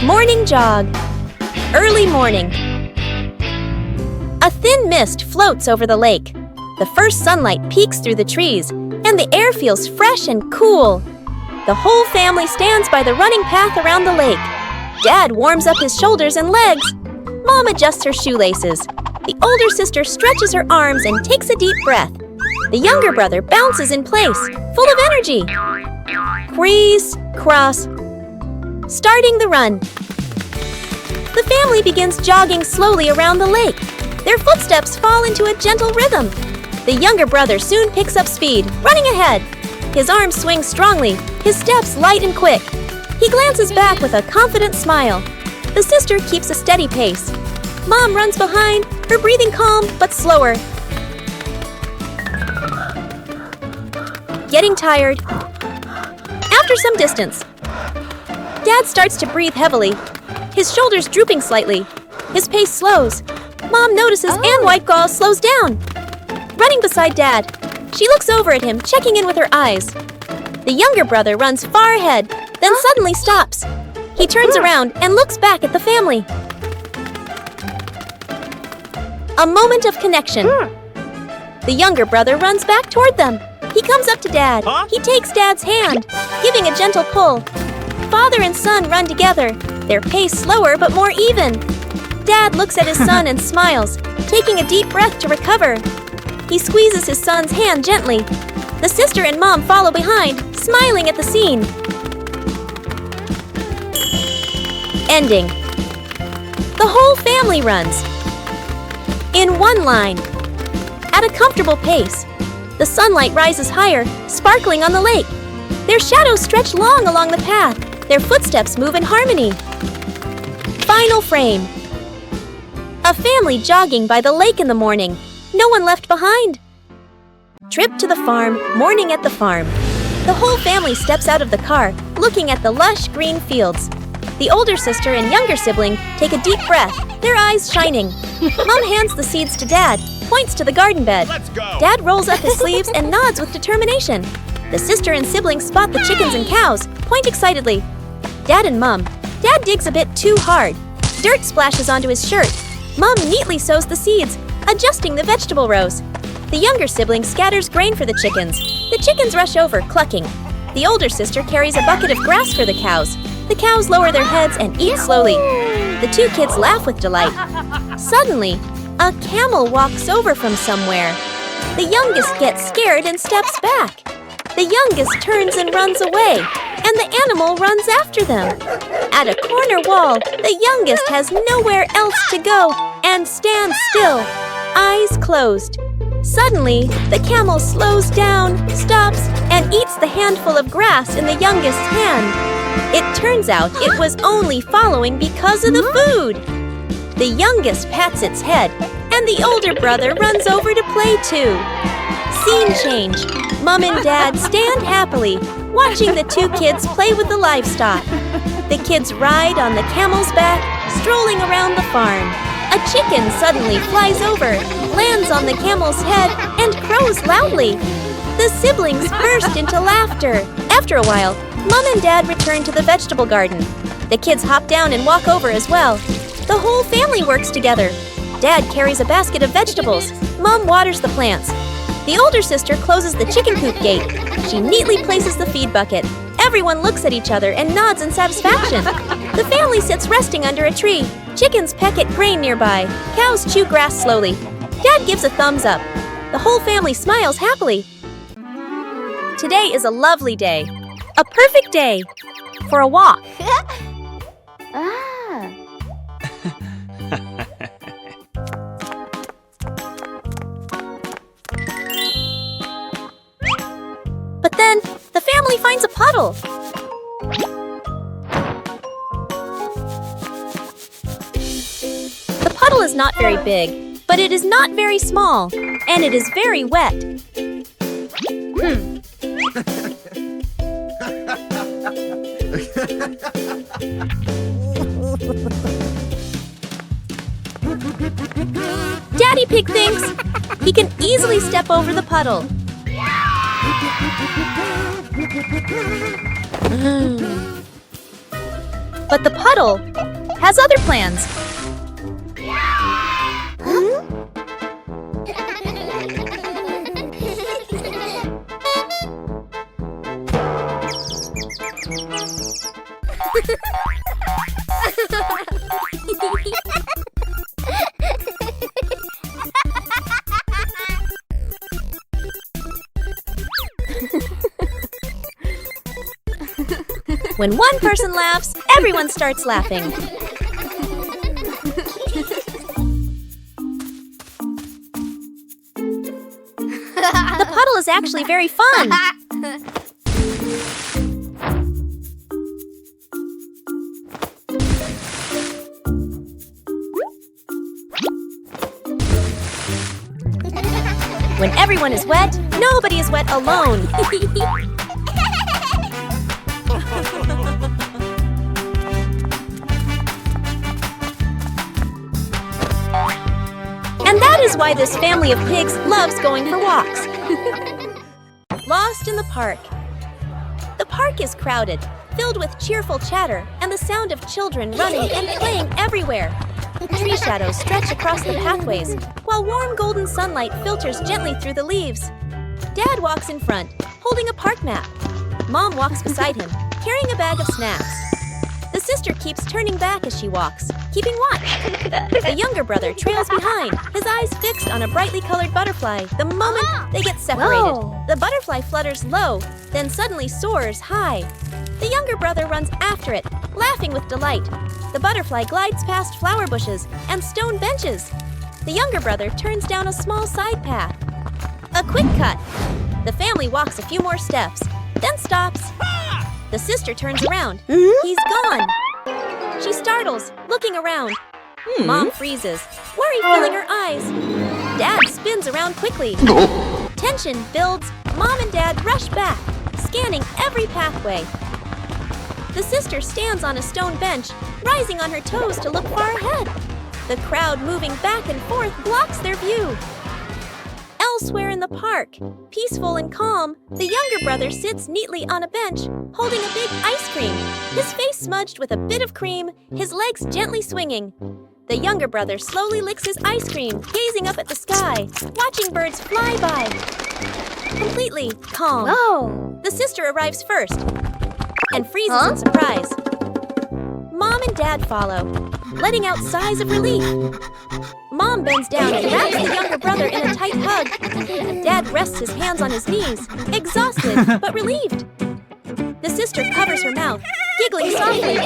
Morning jog. Early morning. A thin mist floats over the lake. The first sunlight peeks through the trees, and the air feels fresh and cool. The whole family stands by the running path around the lake. Dad warms up his shoulders and legs. Mom adjusts her shoelaces. The older sister stretches her arms and takes a deep breath. The younger brother bounces in place, full of energy. Crease, cross. Starting the run. The family begins jogging slowly around the lake. Their footsteps fall into a gentle rhythm. The younger brother soon picks up speed, running ahead. His arms swing strongly, his steps light and quick. He glances back with a confident smile. The sister keeps a steady pace. Mom runs behind, her breathing calm but slower. Getting tired. After some distance, Dad starts to breathe heavily, his shoulders drooping slightly. His pace slows. Mom notices and White Gull slows down. Running beside Dad, she looks over at him, checking in with her eyes. The younger brother runs far ahead, then suddenly stops. He turns around and looks back at the family. A moment of connection. The younger brother runs back toward them. He comes up to Dad. He takes Dad's hand, giving a gentle pull. Father and son run together, their pace slower but more even. Dad looks at his son and smiles, taking a deep breath to recover. He squeezes his son's hand gently. The sister and Mom follow behind, smiling at the scene. Ending. The whole family runs. In one line. At a comfortable pace. The sunlight rises higher, sparkling on the lake. Their shadows stretch long along the path. Their footsteps move in harmony. Final frame. A family jogging by the lake in the morning. No one left behind. Trip to the farm, morning at the farm. The whole family steps out of the car, looking at the lush green fields. The older sister and younger sibling take a deep breath, their eyes shining. Mom hands the seeds to Dad, points to the garden bed. Let's go. Dad rolls up his sleeves and nods with determination. The sister and siblings spot the chickens and cows, point excitedly. Dad and Mom. Dad digs a bit too hard. Dirt splashes onto his shirt. Mom neatly sows the seeds, adjusting the vegetable rows. The younger sibling scatters grain for the chickens. The chickens rush over, clucking. The older sister carries a bucket of grass for the cows. The cows lower their heads and eat slowly. The two kids laugh with delight. Suddenly, a camel walks over from somewhere. The youngest gets scared and steps back. The youngest turns and runs away, and the animal runs after them. At a corner wall, the youngest has nowhere else to go and stands still, eyes closed. Suddenly, the camel slows down, stops, and eats the handful of grass in the youngest's hand. It turns out it was only following because of the food. The youngest pats its head, and the older brother runs over to play too. Scene change. Mom and Dad stand happily, watching the two kids play with the livestock. The kids ride on the camel's back, strolling around the farm. A chicken suddenly flies over, lands on the camel's head, and crows loudly. The siblings burst into laughter. After a while, Mom and Dad return to the vegetable garden. The kids hop down and walk over as well. The whole family works together. Dad carries a basket of vegetables. Mom waters the plants. The older sister closes the chicken coop gate. She neatly places the feed bucket. Everyone looks at each other and nods in satisfaction. The family sits resting under a tree. Chickens peck at grain nearby. Cows chew grass slowly. Dad gives a thumbs up. The whole family smiles happily. Today is a lovely day. A perfect day for a walk. But then, the family finds a puddle. The puddle is not very big, but it is not very small, and it is very wet. Daddy Pig thinks he can easily step over the puddle. But the puddle has other plans. When one person laughs, everyone starts laughing. The puddle is actually very fun. When everyone is wet, nobody is wet alone. And that is why this family of pigs loves going for walks. Lost in the park. The park is crowded, filled with cheerful chatter and the sound of children running and playing everywhere. Tree shadows stretch across the pathways, while warm golden sunlight filters gently through the leaves. Dad walks in front, holding a park map. Mom walks beside him, carrying a bag of snacks. The sister keeps turning back as she walks, keeping watch. The younger brother trails behind, his eyes fixed on a brightly colored butterfly the moment they get separated. Whoa. The butterfly flutters low, then suddenly soars high. The younger brother runs after it, laughing with delight. The butterfly glides past flower bushes and stone benches. The younger brother turns down a small side path. A quick cut. The family walks a few more steps, then stops. The sister turns around. He's gone. She startles, looking around. Mom freezes, worry filling her eyes. Dad spins around quickly. Tension builds. Mom and Dad rush back, scanning every pathway. The sister stands on a stone bench, rising on her toes to look far ahead. The crowd moving back and forth blocks their view. Elsewhere in the park, peaceful and calm, the younger brother sits neatly on a bench, holding a big ice cream, his face smudged with a bit of cream, his legs gently swinging. The younger brother slowly licks his ice cream, gazing up at the sky, watching birds fly by. Completely calm. Whoa. The sister arrives first and freezes in surprise. Mom and Dad follow, letting out sighs of relief. Mom bends down and wraps the younger brother in a tight hug. Dad rests his hands on his knees, exhausted but relieved. The sister covers her mouth, giggling softly.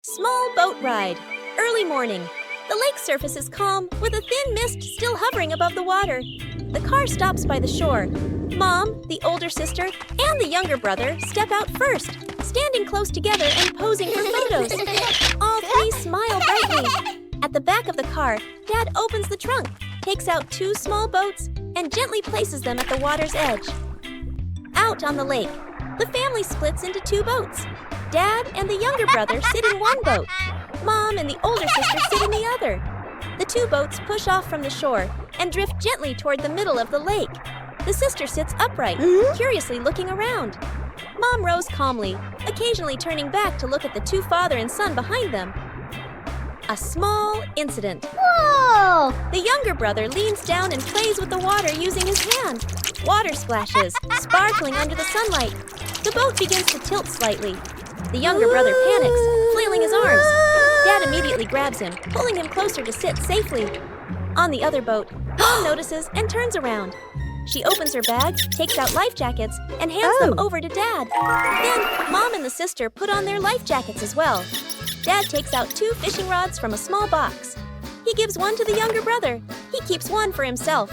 Small boat ride. Early morning. The lake surface is calm, with a thin mist still hovering above the water. The car stops by the shore. Mom, the older sister, and the younger brother step out first, standing close together and posing for photos. All three smile brightly. At the back of the car, Dad opens the trunk, takes out two small boats, and gently places them at the water's edge. Out on the lake, the family splits into two boats. Dad and the younger brother sit in one boat. Mom and the older sister sit in the other. The two boats push off from the shore and drift gently toward the middle of the lake. The sister sits upright, curiously looking around. Mom rows calmly, occasionally turning back to look at the two father and son behind them. A small incident. Whoa! The younger brother leans down and plays with the water using his hand. Water splashes, sparkling under the sunlight. The boat begins to tilt slightly. The younger brother panics, flailing his arms. Dad immediately grabs him, pulling him closer to sit safely. On the other boat, Mom notices and turns around. She opens her bag, takes out life jackets, and hands them over to Dad. Then, Mom and the sister put on their life jackets as well. Dad takes out two fishing rods from a small box. He gives one to the younger brother. He keeps one for himself.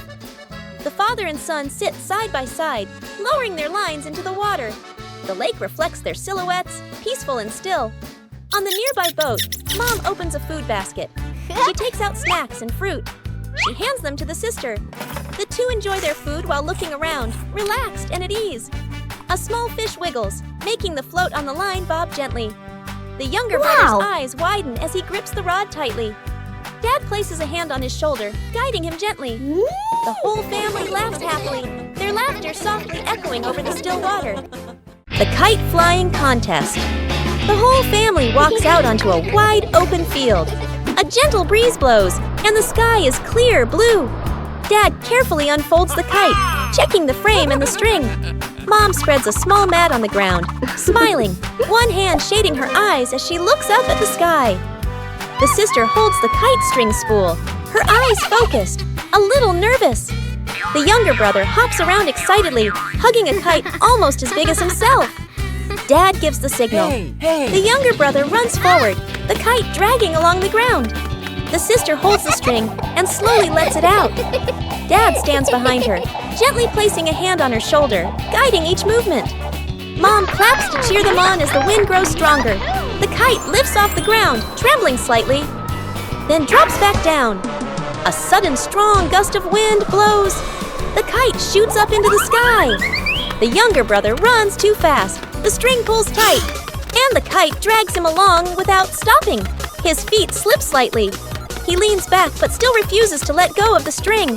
The father and son sit side by side, lowering their lines into the water. The lake reflects their silhouettes, peaceful and still. On the nearby boat, Mom opens a food basket. She takes out snacks and fruit. She hands them to the sister. The two enjoy their food while looking around, relaxed and at ease. A small fish wiggles, making the float on the line bob gently. The younger brother's eyes widen as he grips the rod tightly. Dad places a hand on his shoulder, guiding him gently. The whole family laughs happily, their laughter softly echoing over the still water. The Kite Flying Contest. The whole family walks out onto a wide open field. A gentle breeze blows, and the sky is clear blue. Dad carefully unfolds the kite, checking the frame and the string. Mom spreads a small mat on the ground, smiling, one hand shading her eyes as she looks up at the sky. The sister holds the kite string spool, her eyes focused, a little nervous. The younger brother hops around excitedly, hugging a kite almost as big as himself. Dad gives the signal. Hey. The younger brother runs forward, the kite dragging along the ground. The sister holds the string and slowly lets it out. Dad stands behind her, gently placing a hand on her shoulder, guiding each movement. Mom claps to cheer them on as the wind grows stronger. The kite lifts off the ground, trembling slightly, then drops back down. A sudden strong gust of wind blows. The kite shoots up into the sky. The younger brother runs too fast. The string pulls tight, and the kite drags him along without stopping. His feet slip slightly. He leans back but still refuses to let go of the string.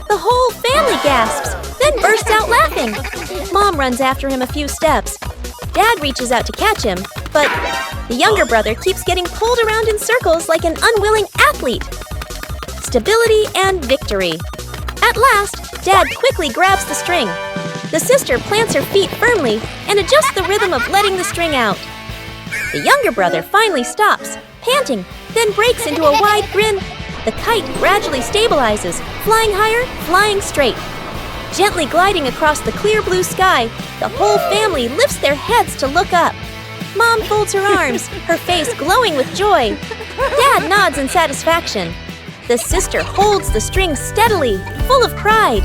The whole family gasps, then bursts out laughing. Mom runs after him a few steps. Dad reaches out to catch him, but the younger brother keeps getting pulled around in circles like an unwilling athlete. Stability and victory. At last, Dad quickly grabs the string. The sister plants her feet firmly and adjusts the rhythm of letting the string out. The younger brother finally stops, panting, then breaks into a wide grin. The kite gradually stabilizes, flying higher, flying straight. Gently gliding across the clear blue sky, the whole family lifts their heads to look up. Mom folds her arms, her face glowing with joy. Dad nods in satisfaction. The sister holds the string steadily, full of pride.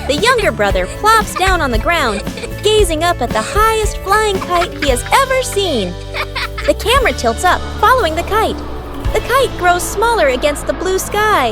The younger brother plops down on the ground, gazing up at the highest flying kite he has ever seen. The camera tilts up, following the kite. The kite grows smaller against the blue sky.